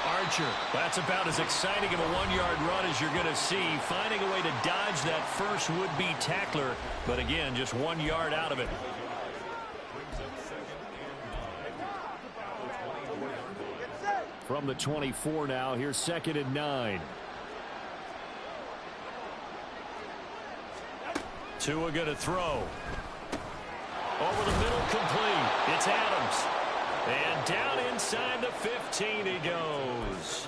[SPEAKER 8] Archer. That's about as exciting of a 1-yard run as you're going to see. Finding a way to dodge that first would-be tackler. But again, just 1 yard out of it. From the 24 now, here's 2nd and 9. Tua going to throw. Over the middle, complete. It's Adams. And down inside the 15 he goes.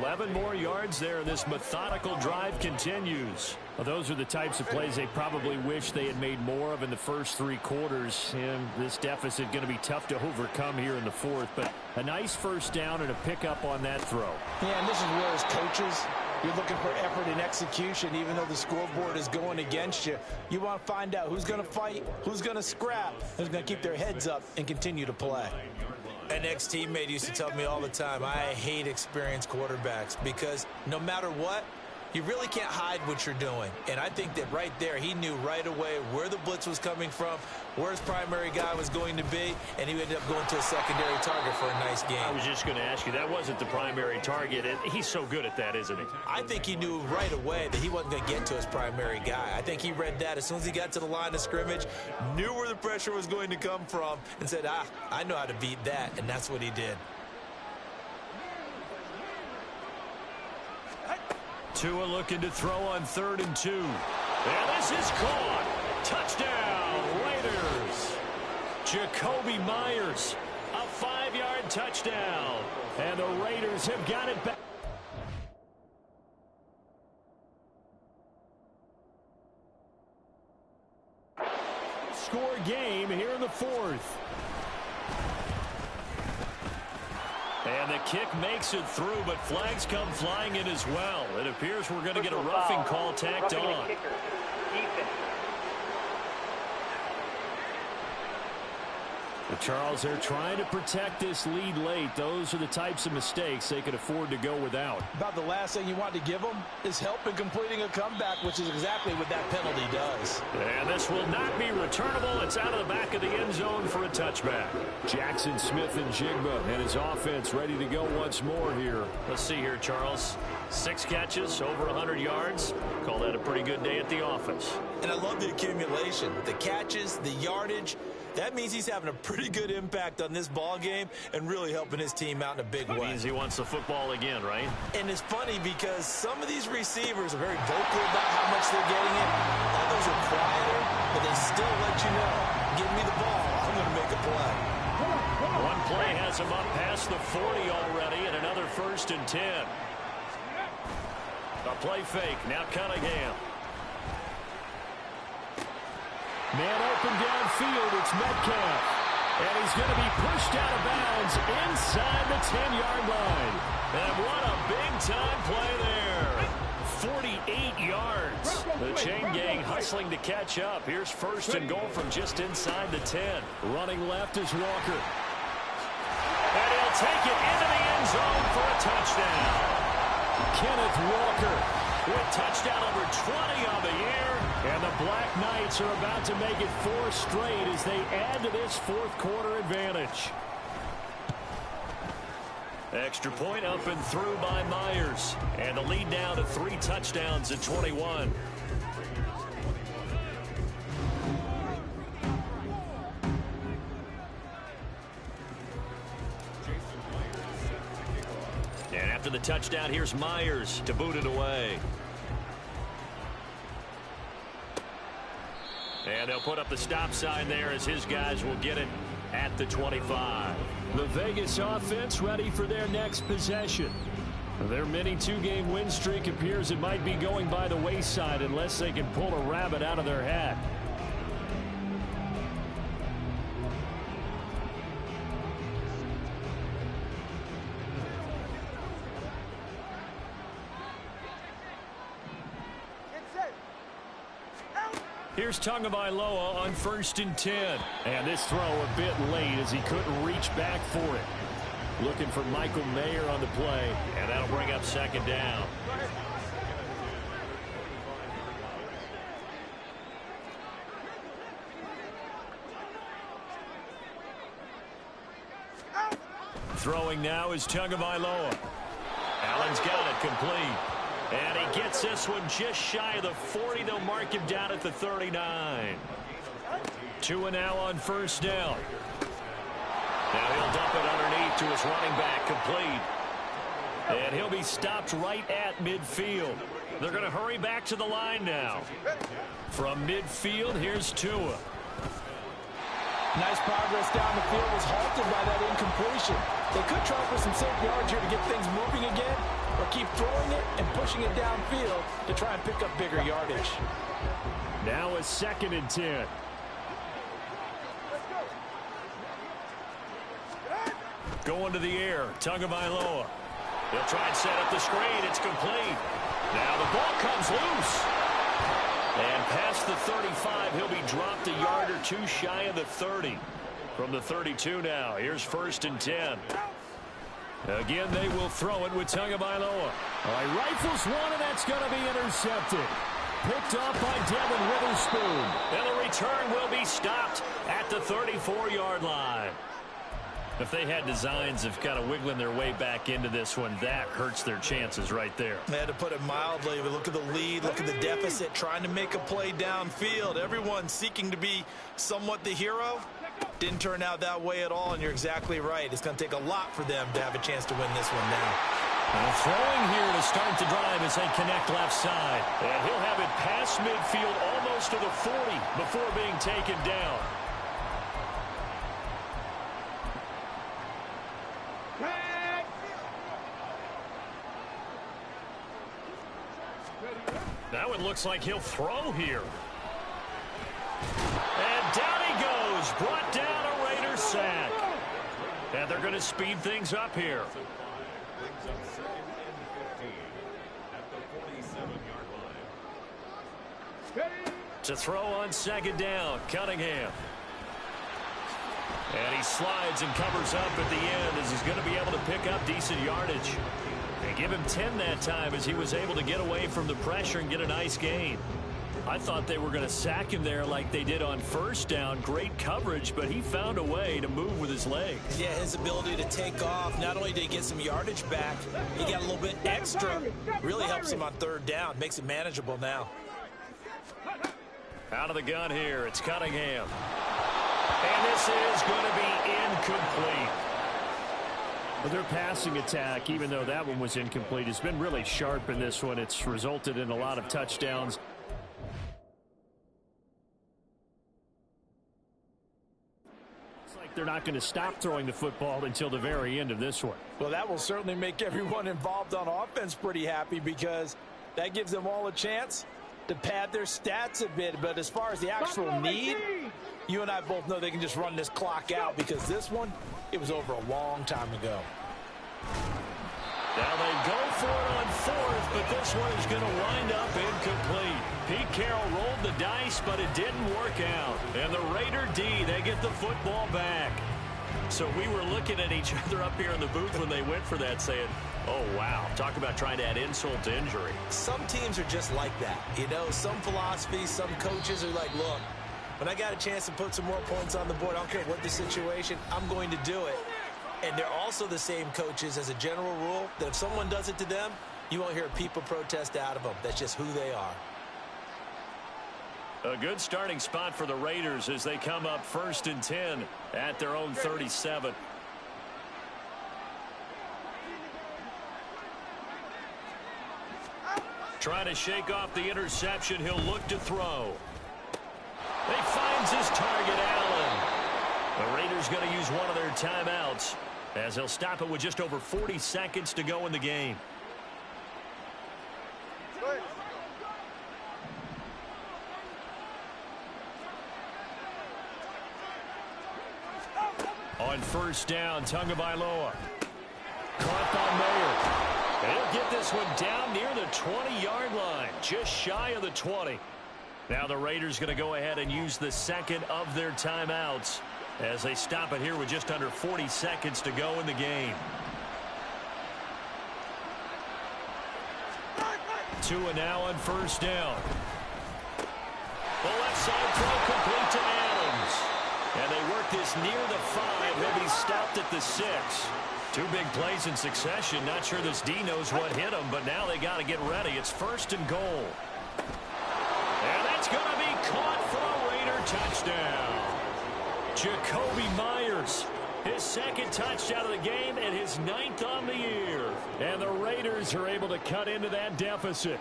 [SPEAKER 8] 11 more yards there. This methodical drive continues. Well, those are the types of plays they probably wish they had made more of in the first 3 quarters. And this deficit going to be tough to overcome here in the 4th. But a nice first down and a pickup on that throw.
[SPEAKER 10] Yeah, and this is where as coaches, you're looking for effort and execution. Even though the scoreboard is going against you, you want to find out who's going to fight, who's going to scrap, who's going to keep their heads up and continue to play. An ex-teammate used to tell me all the time, I hate experienced quarterbacks because no matter what, you really can't hide what you're doing. And I think that right there, he knew right away where the blitz was coming from, where his primary guy was going to be, and he ended up going to a secondary target for a nice game.
[SPEAKER 8] I was just going to ask you, that wasn't the primary target. He's so good at that, isn't he?
[SPEAKER 10] I think he knew right away that he wasn't going to get to his primary guy. I think he read that as soon as he got to the line of scrimmage, knew where the pressure was going to come from, and said, I know how to beat that, and that's what he did.
[SPEAKER 8] Tua looking to throw on 3rd and 2. And this is caught. Touchdown, Raiders. Jakobi Meyers, a 5-yard touchdown. And the Raiders have got it back. Score game here in the 4th. And the kick makes it through, but flags come flying in as well. It appears we're going to get a roughing call tacked on. But Charles, they're trying to protect this lead late. Those are the types of mistakes they could afford to go without.
[SPEAKER 10] About the last thing you want to give them is help in completing a comeback, which is exactly what that penalty does.
[SPEAKER 8] And this will not be returnable. It's out of the back of the end zone for a touchback.
[SPEAKER 11] Jackson Smith-Njigba and his offense ready to go once more here.
[SPEAKER 8] Let's see here, Charles. 6 catches, over 100 yards. Call that a pretty good day at the office.
[SPEAKER 10] And I love the accumulation, the catches, the yardage. That means he's having a pretty good impact on this ball game and really helping his team out in a big way.
[SPEAKER 8] That means he wants the football again, right?
[SPEAKER 10] And it's funny because some of these receivers are very vocal about how much they're getting it. Others are quieter, but they still let you know, give me the ball, I'm going to make a play.
[SPEAKER 8] One play has him up past the 40 already, and another 1st and 10. A play fake, now Cunningham.
[SPEAKER 11] Man open downfield, it's Metcalf. And he's going to be pushed out of bounds inside the 10-yard line.
[SPEAKER 8] And what a big-time play there. 48 yards. The chain gang hustling to catch up. Here's 1st and goal from just inside the 10.
[SPEAKER 11] Running left is Walker.
[SPEAKER 8] And he'll take it into the end zone for a touchdown.
[SPEAKER 11] Kenneth Walker
[SPEAKER 8] with touchdown number 20 on the year.
[SPEAKER 11] And the Black Knights are about to make it 4 straight as they add to this 4th quarter advantage.
[SPEAKER 8] Extra point up and through by Myers. And the lead down to 3 touchdowns at 21. And after the touchdown, here's Myers to boot it away. And they'll put up the stop sign there as his guys will get it at the 25.
[SPEAKER 11] The Vegas offense ready for their next possession. Their mini 2-game win streak appears it might be going by the wayside unless they can pull a rabbit out of their hat.
[SPEAKER 8] Here's Tagovailoa on 1st and 10.
[SPEAKER 11] And this throw a bit late as he couldn't reach back for it. Looking for Michael Mayer on the play.
[SPEAKER 8] And that'll bring up 2nd down. Throwing now is Tagovailoa. Allen's got it complete. And he gets this one just shy of the 40. They'll mark him down at the 39. Tua now on 1st down. Now he'll dump it underneath to his running back, complete. And he'll be stopped right at midfield. They're going to hurry back to the line now. From midfield, here's Tua.
[SPEAKER 10] Nice progress down the field was halted by that incompletion. They could try for some safe yards here to get things moving again, or keep throwing it and pushing it downfield to try and pick up bigger yardage.
[SPEAKER 11] Now a 2nd and 10.
[SPEAKER 8] Going to the air, Tagovailoa. He'll try and set up the screen. It's complete. Now the ball comes loose. And past the 35, he'll be dropped a yard or two shy of the 30. From the 32 now, here's 1st and 10. Again, they will throw it with Tagovailoa.
[SPEAKER 11] All right, rifles one, and that's going to be intercepted. Picked up by Devin Witherspoon.
[SPEAKER 8] And the return will be stopped at the 34-yard line. If they had designs of kind of wiggling their way back into this one, that hurts their chances right there.
[SPEAKER 10] They had to put it mildly, but look at the lead, look at the deficit, trying to make a play downfield. Everyone seeking to be somewhat the hero. Didn't turn out that way at all, and you're exactly right. It's going to take a lot for them to have a chance to win this one now.
[SPEAKER 8] And throwing here to start the drive as they connect left side. And he'll have it past midfield almost to the 40 before being taken down. Now it looks like he'll throw here. And down he goes. Brought down a Raider sack. And they're going to speed things up here. To throw on 2nd down, Cunningham. And he slides and covers up at the end as he's going to be able to pick up decent yardage. They give him 10 that time as he was able to get away from the pressure and get a nice gain. I thought they were going to sack him there like they did on 1st down. Great coverage, but he found a way to move with his legs.
[SPEAKER 10] Yeah, his ability to take off, not only did he get some yardage back, he got a little bit extra. Really helps him on 3rd down, makes it manageable now.
[SPEAKER 8] Out of the gun here, it's Cunningham. And this is going to be incomplete.
[SPEAKER 11] But their passing attack, even though that one was incomplete, has been really sharp in this one. It's resulted in a lot of touchdowns. It's like they're not going to stop throwing the football until the very end of this one.
[SPEAKER 10] Well, that will certainly make everyone involved on offense pretty happy, because that gives them all a chance to pad their stats a bit. But as far as the actual need, you and I both know they can just run this clock out, because this one, it was over a long time ago.
[SPEAKER 8] Now they go for it on 4th, but this one is going to wind up incomplete. Pete Carroll rolled the dice, but it didn't work out. And the Raider D, they get the football back. So we were looking at each other up here in the booth when they went for that, saying, oh, wow, talk about trying to add insult to injury.
[SPEAKER 10] Some teams are just like that. You know, some philosophies, some coaches are like, look, when I got a chance to put some more points on the board, I don't care what the situation, I'm going to do it. And they're also the same coaches, as a general rule, that if someone does it to them, you won't hear people protest out of them. That's just who they are.
[SPEAKER 8] A good starting spot for the Raiders as they come up 1st and 10 at their own 37. Trying to shake off the interception. He'll look to throw. He finds his target, Allen. The Raiders going to use one of their timeouts as they'll stop it with just over 40 seconds to go in the game. On 1st down, Tagovailoa. Caught by Mayer. And he'll get this one down near the 20-yard line, just shy of the 20. Now the Raiders going to go ahead and use the 2nd of their timeouts as they stop it here with just under 40 seconds to go in the game. 2 and now on 1st down. The left side throw complete to Adams. And they work this near the 5. He'll be stopped at the 6. 2 big plays in succession. Not sure this D knows what hit him, but now they got to get ready. It's 1st and goal. And that's going to be caught for a Raider touchdown. Jacoby Myers, his 2nd touchdown of the game and his 9th on the year. And the Raiders are able to cut into that deficit.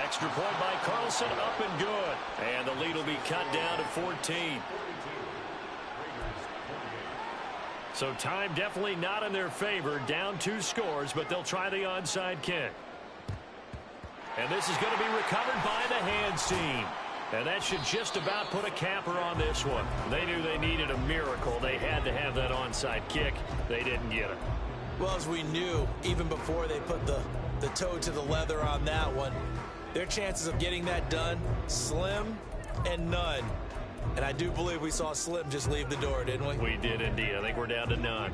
[SPEAKER 8] Extra point by Carlson, up and good. And the lead will cut down to 14. So time definitely not in their favor. Down 2 scores, but they'll try the onside kick. And this is going to be recovered by the hands team. And that should just about put a capper on this one. They knew they needed a miracle. They had to have that onside kick. They didn't get it.
[SPEAKER 10] Well, as we knew, even before they put the toe to the leather on that one, their chances of getting that done, slim and none. And I do believe we saw Slim just leave the door, didn't we?
[SPEAKER 8] We did indeed. I think we're down to none.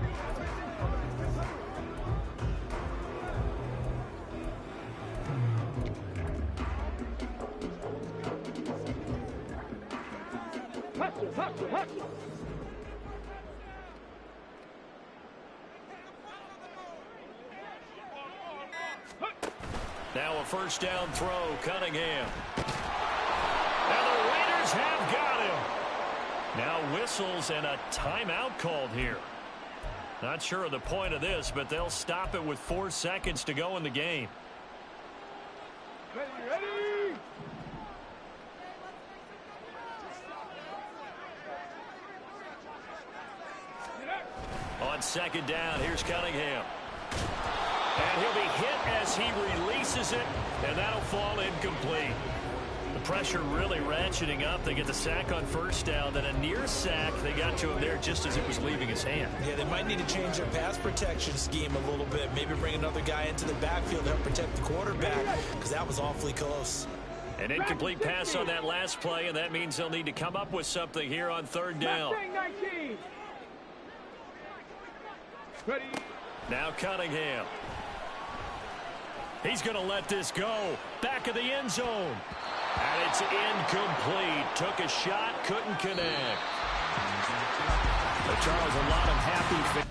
[SPEAKER 8] Now a first down throw, Cunningham. And the Raiders have got him. Now whistles and a timeout called here. Not sure of the point of this, but they'll stop it with 4 seconds to go in the game.
[SPEAKER 4] Ready.
[SPEAKER 8] On second down, here's Cunningham. And he'll be hit as he releases it, and that'll fall incomplete. The pressure really ratcheting up. They get the sack on first down, then a near sack. They got to him there just as it was leaving his hand.
[SPEAKER 10] Yeah, they might need to change their pass protection scheme a little bit. Maybe bring another guy into the backfield to help protect the quarterback, because that was awfully close.
[SPEAKER 8] An incomplete pass on that last play, and that means they'll need to come up with something here on third down.
[SPEAKER 4] Ready.
[SPEAKER 8] Now Cunningham. He's going to let this go. Back of the end zone. And it's incomplete. Took a shot, couldn't connect.
[SPEAKER 11] But Charles, a lot of happy